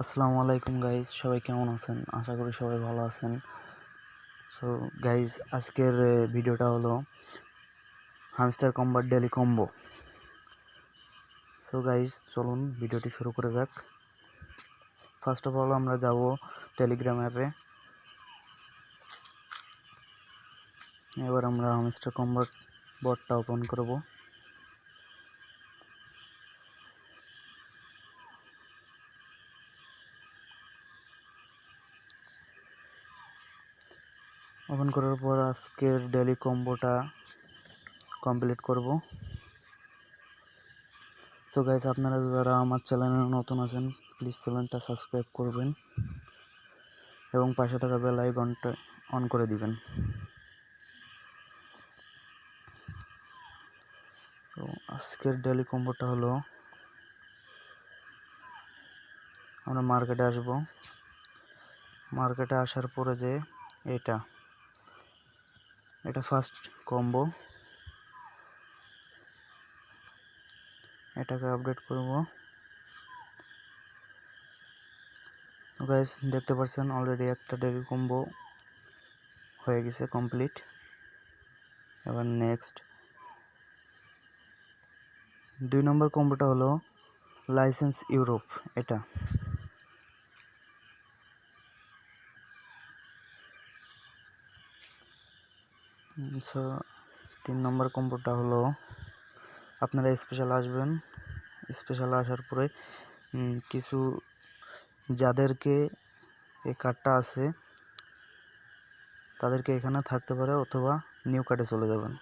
আসসালামু আলাইকুম গাইজ, সবাই কেমন আছেন? আশা করি সবাই ভালো আছেন। সো গাইজ, আজকের ভিডিওটা হলো hamster কম্বার daily combo. So guys, চলুন ভিডিওটি শুরু করে যাক। ফার্স্ট অফ অল আমরা যাব টেলিগ্রাম অ্যাপে। এবার আমরা হামস্টার কম্বার বটটা ওপেন করব। ওপেন করার পর আজকের ডেলি কম্বোটা কমপ্লিট করব। তো গাইজ, আপনারা যারা আমার চ্যানেলে নতুন আছেন প্লিজ চ্যানেলটা সাবস্ক্রাইব করবেন এবং পাশে থাকা বেল আইকনটা অন করে দিবেন। তো আজকের ডেলি কম্বোটা হলো, আমরা মার্কেটে আসব। মার্কেটে আসার পরে যে এটা ফার্স্ট কম্বো, এটাকে আপডেট করব। গাইস, দেখতে পাচ্ছেন অলরেডি একটা ডেলি কম্বো হয়ে গেছে কমপ্লিট। এবার নেক্সট 2 নম্বর কম্বোটা হলো লাইসেন্স ইউরোপ। এটা সো 3 নম্বর কম্বোটা হলো, আপনারা স্পেশাল আসবেন। স্পেশাল আসার পরে কিছু যাদেরকে এই কার্ডটা আছে তাদেরকে এখানে থাকতে পারে, অথবা নিউ কার্ডে চলে যাবেন।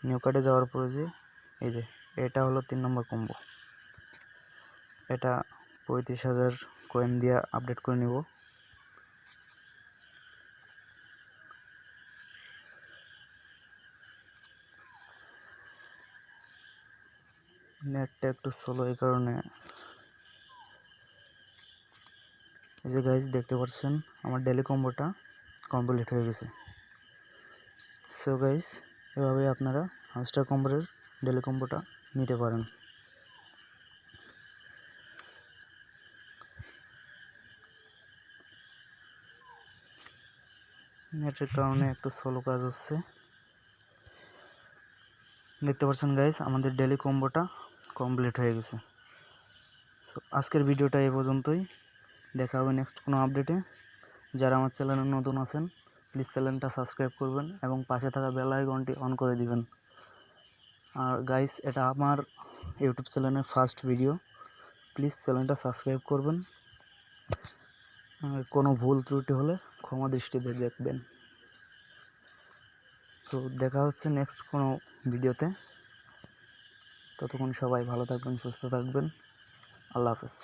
নিউ কার্ডে যাওয়ার পরে যে এটা হলো 3 নম্বর কম্বো। এটা 35,000 কয়েন দিয়ে আপডেট করে নিব। নেটটা একটু স্লো, এই কারণে। এই যে গাইজ, দেখতে পাচ্ছেন আমার ডেলি কম্বোটা কমপ্লিট হয়ে গেছে। সো গাইজ, এভাবে আপনারা হামস্টার কম্বোর ডেলি কম্বোটা নিতে পারেন। নেটের কারণে একটু স্লো কাজ হচ্ছে। দেখতে পাচ্ছেন গাইজ, আমাদের ডেলি কম্বোটা কমপ্লিট হয়ে গেছে। তো আজকের ভিডিওটা এই পর্যন্তই। দেখা হবে নেক্সট কোনো আপডেটে। যারা আমার চ্যানেলে নতুন আছেন প্লিজ চ্যানেলটা সাবস্ক্রাইব করবেন এবং পাশে থাকা বেল আইকনটি অন করে দিবেন। আর গাইস, এটা আমার ইউটিউব চ্যানেলের ফার্স্ট ভিডিও, প্লিজ চ্যানেলটা সাবস্ক্রাইব করবেন। কোনো ভুল ত্রুটি হলে ক্ষমা দৃষ্টিতে দেখবেন। তো দেখা হচ্ছে নেক্সট কোনো ভিডিওতে। ততক্ষণ সবাই ভালো থাকবেন, সুস্থ থাকবেন। আল্লাহ হাফেজ।